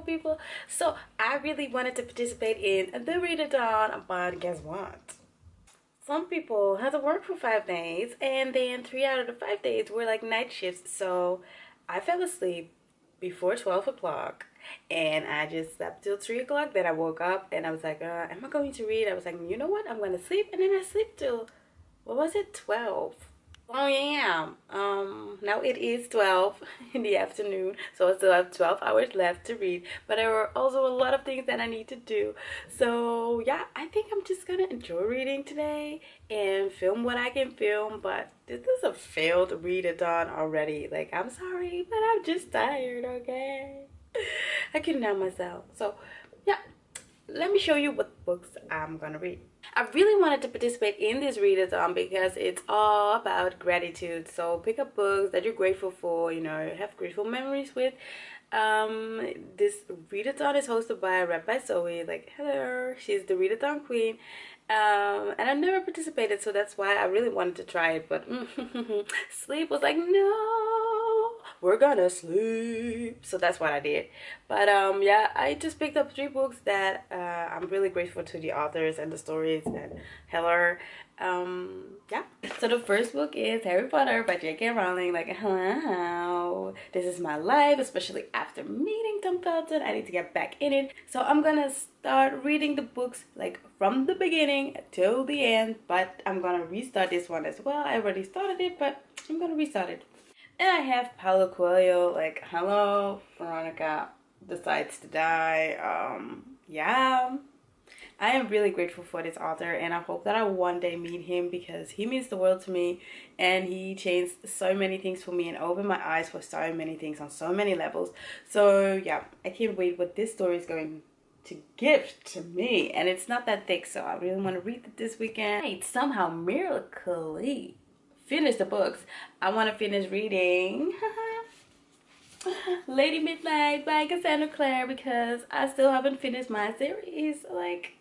people. So I really wanted to participate in the readathon, but guess what? Some people had to work for 5 days, and then 3 out of the 5 days were like night shifts. So I fell asleep before 12 o'clock, and I just slept till 3 o'clock. Then I woke up and I was like, am I going to read? I was like, you know what? I'm going to sleep. And then I slept till, what was it, 12? Oh yeah, now it is 12 in the afternoon, so I still have 12 hours left to read, but there are also a lot of things that I need to do. So yeah, I think I'm just gonna enjoy reading today and film what I can film, but this is a failed readathon already. Like, I'm sorry, but I'm just tired, okay? I couldn't help myself. So yeah, let me show you what books I'm gonna read. I really wanted to participate in this readathon because it's all about gratitude. So pick up books that you're grateful for, you know, have grateful memories with. This readathon is hosted by Readbyzoe. Like, hello, she's the readathon queen. And I've never participated, so that's why I really wanted to try it, but sleep was like, no, we're gonna sleep. So that's what I did. But yeah, I just picked up 3 books that I'm really grateful to the authors and the stories and Helleur. Yeah, so the first book is Harry Potter by J.K. Rowling. Like, hello, this is my life, especially after meeting Tom Felton. I need to get back in it, so I'm gonna start reading the books like from the beginning till the end, but I'm gonna restart this one as well. I already started it, but I'm gonna restart it. And I have Paulo Coelho. Like, hello, Veronica decides to die. Yeah, I am really grateful for this author, and I hope that I one day meet him because he means the world to me, and he changed so many things for me and opened my eyes for so many things on so many levels. So yeah, I can't wait what this story is going to give to me, and it's not that thick, so I really want to read it this weekend. Right, somehow miraculously finish the books. I want to finish reading Lady Midnight by Cassandra Clare because I still haven't finished my series. Like,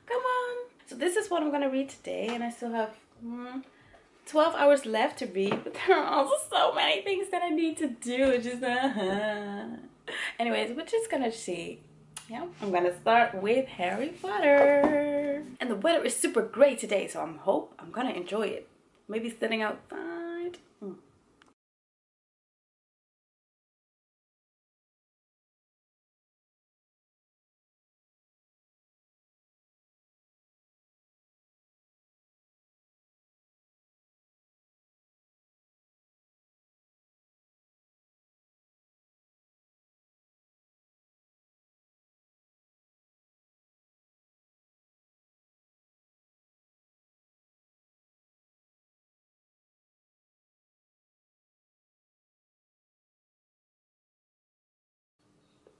come on. So this is what I'm gonna read today, and I still have 12 hours left to read, but there are also so many things that I need to do. It's just anyways, we're just gonna see. Yeah, I'm gonna start with Harry Potter, and the weather is super great today, so I'm gonna enjoy it. Maybe sitting outside.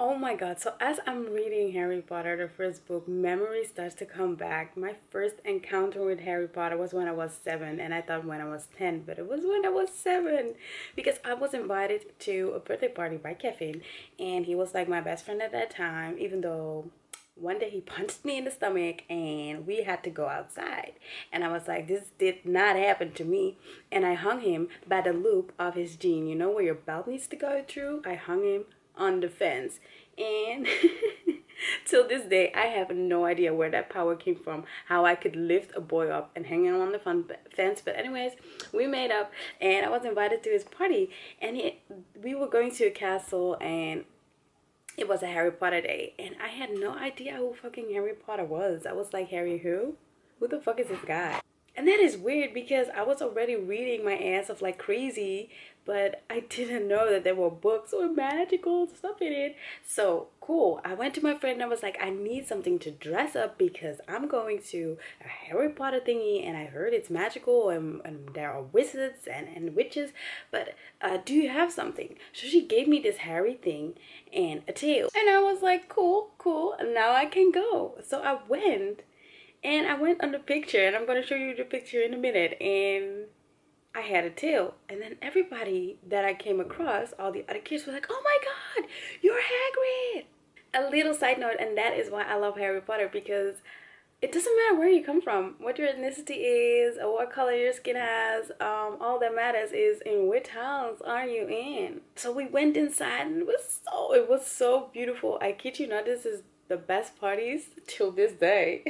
Oh my god, so as I'm reading Harry Potter, the first book, memory starts to come back. My first encounter with Harry Potter was when I was 7, and I thought when I was 10, but it was when I was 7. Because I was invited to a birthday party by Kevin, and he was like my best friend at that time, even though one day he punched me in the stomach and we had to go outside. And I was like, this did not happen to me. And I hung him by the loop of his jean. You know where your belt needs to go through? I hung him on the fence, and till this day I have no idea where that power came from, how I could lift a boy up and hang him on the fence. But anyways, we made up, and I was invited to his party, and we were going to a castle, and it was a Harry Potter day, and I had no idea who fucking Harry Potter was. I was like, Harry who? Who the fuck is this guy? And that is weird because I was already reading my ass off like crazy, but I didn't know that there were books with magical stuff in it. So cool. I went to my friend and I was like, I need something to dress up because I'm going to a Harry Potter thingy, and I heard it's magical and there are wizards and witches, but do you have something? So she gave me this Harry thing and a tail, and I was like, cool, cool, and now I can go. So I went. And I went on the picture, and I'm going to show you the picture in a minute, and I had a tail. And then everybody that I came across, all the other kids were like, oh my god, you're Hagrid! A little side note, and that is why I love Harry Potter, because it doesn't matter where you come from, what your ethnicity is, or what color your skin has. All that matters is in which house are you in. So we went inside, and it was so beautiful. I kid you not, this is the best parties till this day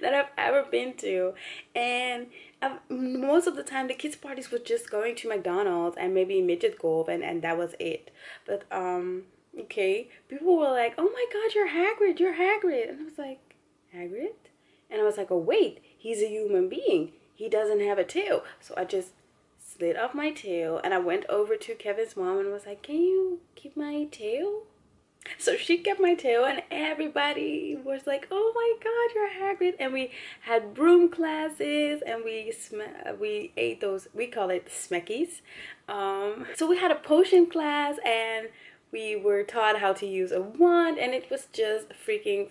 that I've ever been to. And most of the time, the kids' parties were just going to McDonald's and maybe midget golf, and that was it. But okay, people were like, "Oh my God, you're Hagrid! You're Hagrid!" And I was like, "Hagrid?" And I was like, "Oh wait, he's a human being. He doesn't have a tail." So I just slid off my tail and I went over to Kevin's mom and was like, "Can you keep my tail?" So she kept my tail, and everybody was like, "Oh my God, you're Hagrid!" And we had broom classes, and we ate those. We call it smeckies. So we had a potion class, and we were taught how to use a wand, and it was just freaking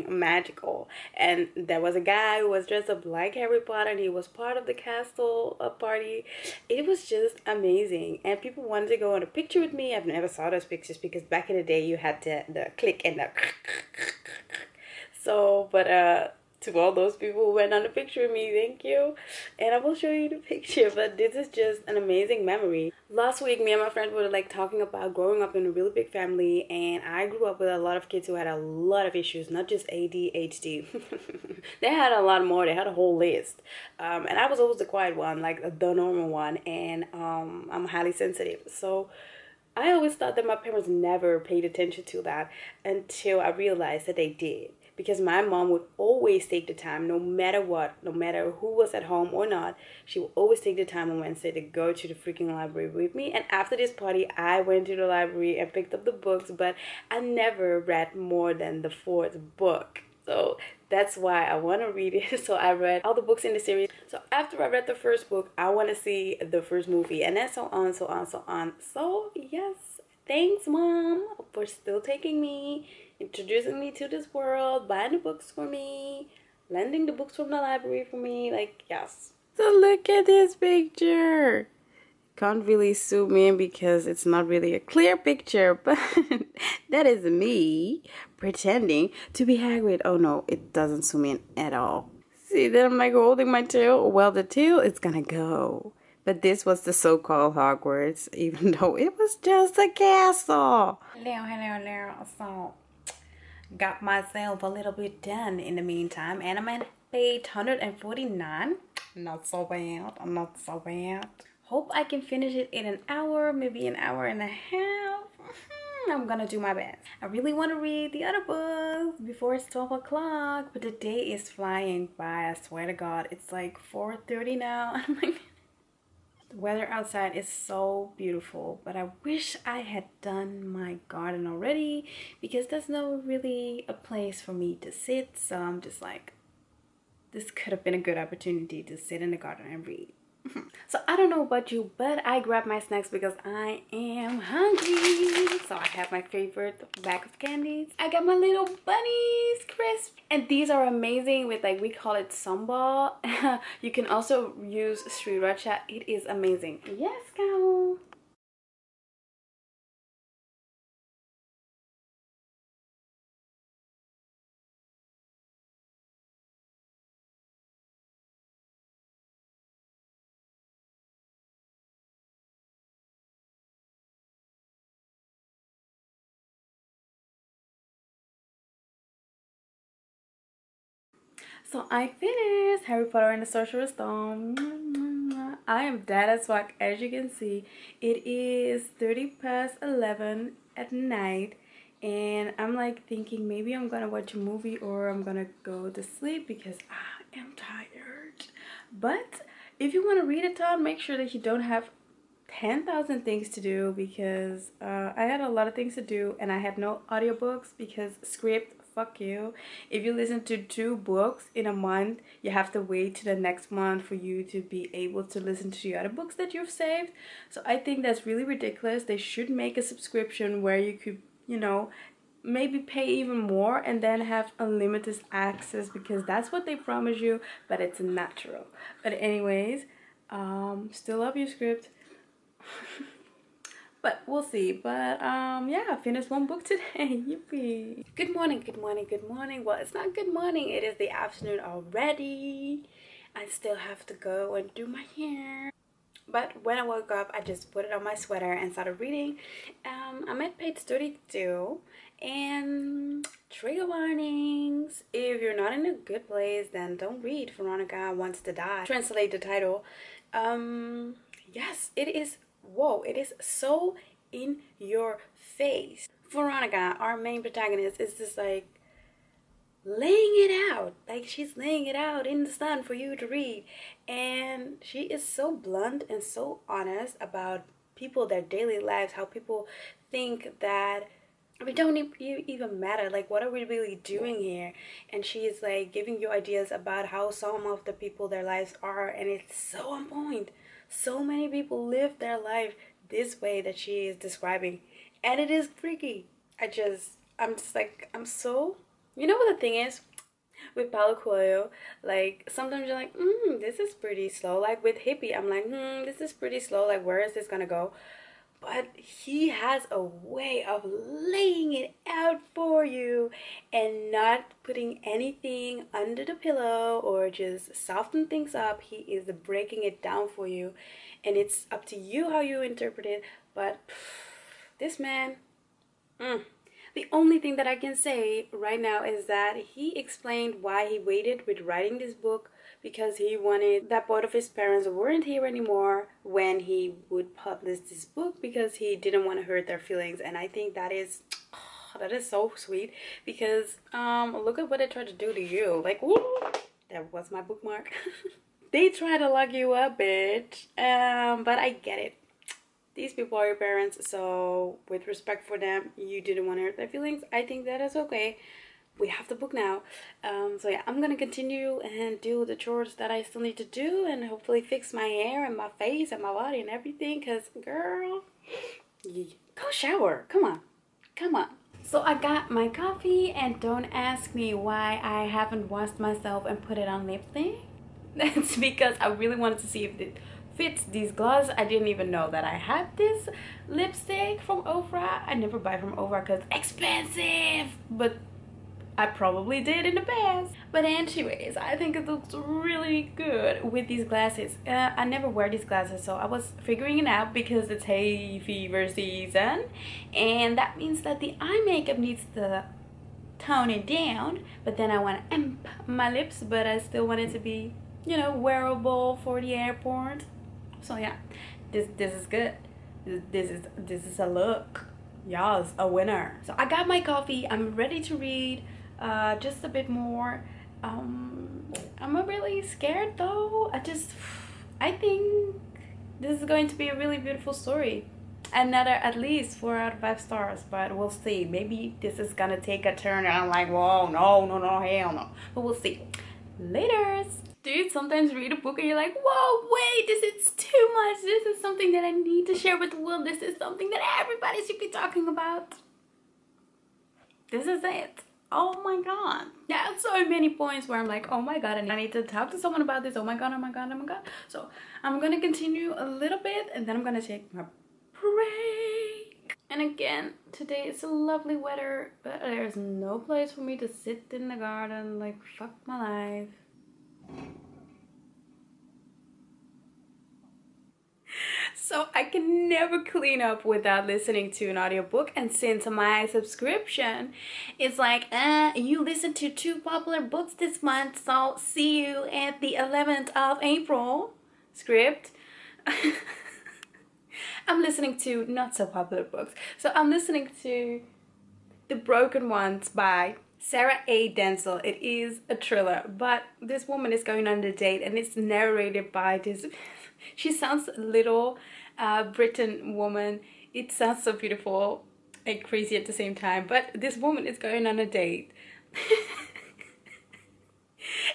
magical. And there was a guy who was dressed up like Harry Potter, and he was part of the castle party. It was just amazing, and people wanted to go on a picture with me. I've never saw those pictures because back in the day you had the click and the so, but to all those people who went on the picture with me, thank you. And I will show you the picture, but this is just an amazing memory. Last week, me and my friend were like talking about growing up in a really big family, and I grew up with a lot of kids who had a lot of issues, not just ADHD. They had a lot more. They had a whole list. And I was always the quiet one, like the normal one, and I'm highly sensitive. So I always thought that my parents never paid attention to that until I realized that they did. Because my mom would always take the time, no matter what, no matter who was at home or not, she would always take the time on Wednesday to go to the freaking library with me. And after this party, I went to the library and picked up the books, but I never read more than the fourth book. So that's why I want to read it. So I read all the books in the series. So after I read the first book, I want to see the first movie, and then so on, so on, so on. So yes, thanks, Mom, for still taking me, introducing me to this world, buying the books for me, lending the books from the library for me. Like, yes. So look at this picture. Can't really zoom in because it's not really a clear picture, but that is me pretending to be Hagrid. Oh no, it doesn't zoom in at all. See that I'm like holding my tail? Well, the tail is gonna go. But this was the so-called Hogwarts, even though it was just a castle. Hello. So, got myself a little bit done in the meantime, and I'm at page 149. Not so bad, not so bad. Hope I can finish it in an hour, maybe an hour and a half. I'm gonna do my best. I really want to read the other books before it's 12 o'clock, but the day is flying by. I swear to God, it's like 4:30 now. The weather outside is so beautiful, but I wish I had done my garden already because there's no really a place for me to sit. So I'm just like, this could have been a good opportunity to sit in the garden and read. So I don't know about you, but I grabbed my snacks because I am hungry. So I have my favorite bag of candies. I got my little bunnies crisp, and these are amazing with, like, we call it sambal. You can also use sriracha. It is amazing. Yes, cow. So I finished Harry Potter and the Sorcerer's Stone. I am dead as fuck, as you can see. It is 30 past 11 at night, and I'm like thinking maybe I'm gonna watch a movie or I'm gonna go to sleep because I am tired. But if you want to read a ton, make sure that you don't have 10,000 things to do because I had a lot of things to do and I had no audiobooks because script, fuck you. If you listen to 2 books in a month, you have to wait to the next month for you to be able to listen to the other books that you've saved. So I think that's really ridiculous. They should make a subscription where you could, you know, maybe pay even more and then have unlimited access because that's what they promise you, but it's natural. But anyways, still love you, script. But we'll see. But yeah, I finished one book today. Yippee. Good morning, good morning, good morning. Well, it's not good morning. It is the afternoon already. I still have to go and do my hair. But when I woke up, I just put it on my sweater and started reading. I'm at page 32. And trigger warnings. If you're not in a good place, then don't read Veronica Wants to Die. Translate the title. Yes, it is. Whoa, it is so in your face. Veronica, our main protagonist, is just like laying it out. Like she's laying it out in the sun for you to read. And she is so blunt and so honest about people, their daily lives, how people think that we don't even matter. Like, what are we really doing here? And she is like giving you ideas about how some of the people, their lives are, and it's so on point. So many people live their life this way that she is describing, and it is freaky. I'm just like, I'm so, you know what the thing is with Paulo Coelho, like sometimes you're like, this is pretty slow. Like with Hippie, I'm like, this is pretty slow. Like, where is this gonna go? But he has a way of laying it out for you and not putting anything under the pillow or just soften things up. He is breaking it down for you, and it's up to you how you interpret it. But this man, the only thing that I can say right now is that he explained why he waited with writing this book, because he wanted that both of his parents weren't here anymore when he would publish this book, because he didn't want to hurt their feelings. And I think that is so sweet, because look at what they tried to do to you. Like, woo, that was my bookmark. They try to lock you up, bitch. But I get it. These people are your parents, so with respect for them, you didn't want to hurt their feelings. I think that is okay. We have the book now. So yeah, I'm gonna continue and do the chores that I still need to do, and hopefully fix my hair and my face and my body and everything, because girl, go shower. Come on. Come on. So I got my coffee, and don't ask me why I haven't washed myself and put it on lipstick. That's because I really wanted to see if it fits these gloves. I didn't even know that I had this lipstick from Ofra. I never buy from Ofra because it's expensive, but I probably did in the past. But anyways, I think it looks really good with these glasses. I never wear these glasses, so I was figuring it out because it's hay fever season, and that means that the eye makeup needs to tone it down. But then I want to amp my lips, but I still want it to be, you know, wearable for the airport. So yeah, this is good. This is a look. Y'all, a winner. So I got my coffee. I'm ready to read just a bit more. I'm really scared though. I think this is going to be a really beautiful story. Another at least 4 out of 5 stars, but we'll see. Maybe this is gonna take a turn and I'm like, whoa, no, hell no. But we'll see. Laters. Do you sometimes read a book and you're like, whoa, wait, this is too much. This is something that I need to share with the world. This is something that everybody should be talking about. This is it. Oh my god. There are so many points where I'm like, oh my god, I need to talk to someone about this. Oh my god, oh my god, oh my god. So I'm gonna continue a little bit, and then I'm gonna take my break. And again, today it's a lovely weather, but there's no place for me to sit in the garden. Like, fuck my life. So I can never clean up without listening to an audiobook, and since my subscription is like, you listened to 2 popular books this month, so see you at the 11th of April script. I'm listening to not so popular books. So I'm listening to The Broken Ones by Sarah A. Denzel. It is a thriller, but this woman is going on a date, and it's narrated by this... She sounds a little Britain woman. It sounds so beautiful and crazy at the same time. But this woman is going on a date.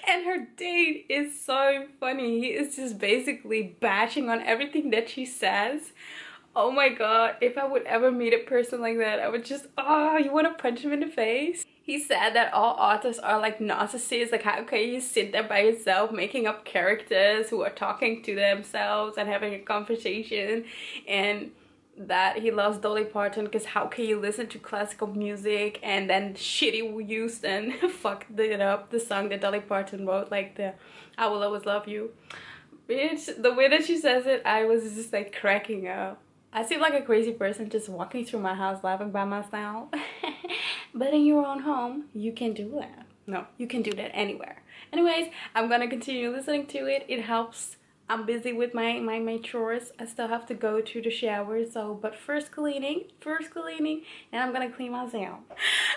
And her date is so funny. He is just basically bashing on everything that she says. Oh my god, if I would ever meet a person like that, I would just, oh, you want to punch him in the face? He said that all authors are like narcissists. Like, how can you sit there by yourself making up characters who are talking to themselves and having a conversation? And that he loves Dolly Parton because how can you listen to classical music and then shitty use and fucked it up, the song that Dolly Parton wrote, like the I Will Always Love You. Bitch, the way that she says it, I was just like cracking up. I seem like a crazy person just walking through my house laughing by myself. But in your own home, you can do that. No, you can do that anywhere. Anyways, I'm gonna continue listening to it. It helps. I'm busy with my chores. I still have to go to the shower, so but first cleaning, and I'm gonna clean myself.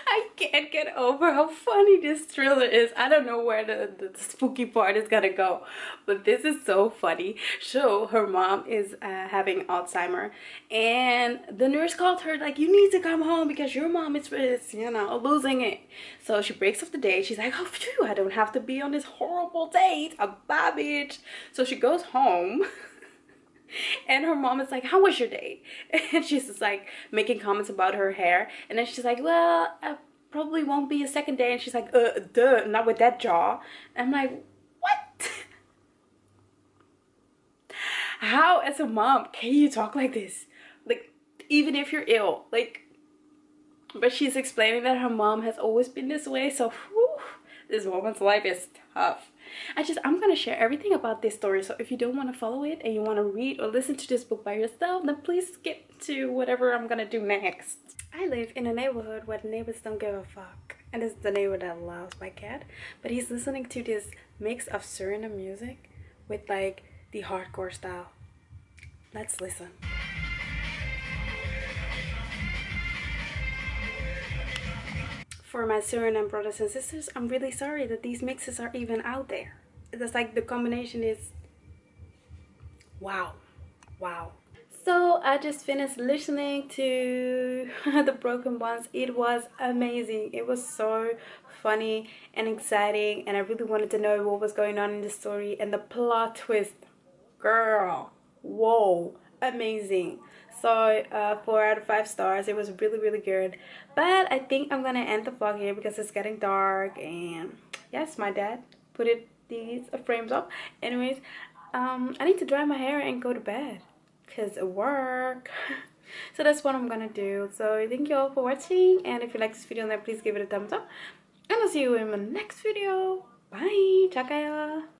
I can't get over how funny this thriller is. I don't know where the spooky part is gonna go, but this is so funny. So her mom is having Alzheimer, and the nurse called her like, you need to come home because your mom is you know, losing it. So she breaks off the date. She's like, oh phew, I don't have to be on this horrible date. Bye bitch. So she goes home. And her mom is like, how was your date? And she's just like making comments about her hair. And then she's like, well, I probably won't be a second date. And she's like, duh, not with that jaw. And I'm like, what? How as a mom can you talk like this? Like, even if you're ill, like, but she's explaining that her mom has always been this way. So whew, this woman's life is tough. I'm gonna share everything about this story, so if you don't want to follow it and you want to read or listen to this book by yourself, then please skip to whatever I'm gonna do next. I live in a neighborhood where the neighbors don't give a fuck, and this is the neighbor that loves my cat, but he's listening to this mix of Suriname music with like the hardcore style. Let's listen. For my Suriname brothers and sisters, I'm really sorry that these mixes are even out there. It's like the combination is wow. So I just finished listening to The Broken Ones. It was amazing. It was so funny and exciting, and I really wanted to know what was going on in the story, and the plot twist, girl, whoa, amazing. So 4 out of 5 stars. It was really good, but I think I'm gonna end the vlog here because it's getting dark, and yes, my dad put these frames up. Anyways, I need to dry my hair and go to bed because of work. So that's what I'm gonna do. So thank you all for watching, and if you like this video, then please give it a thumbs up, and I'll see you in my next video. Bye. Ciao kayo.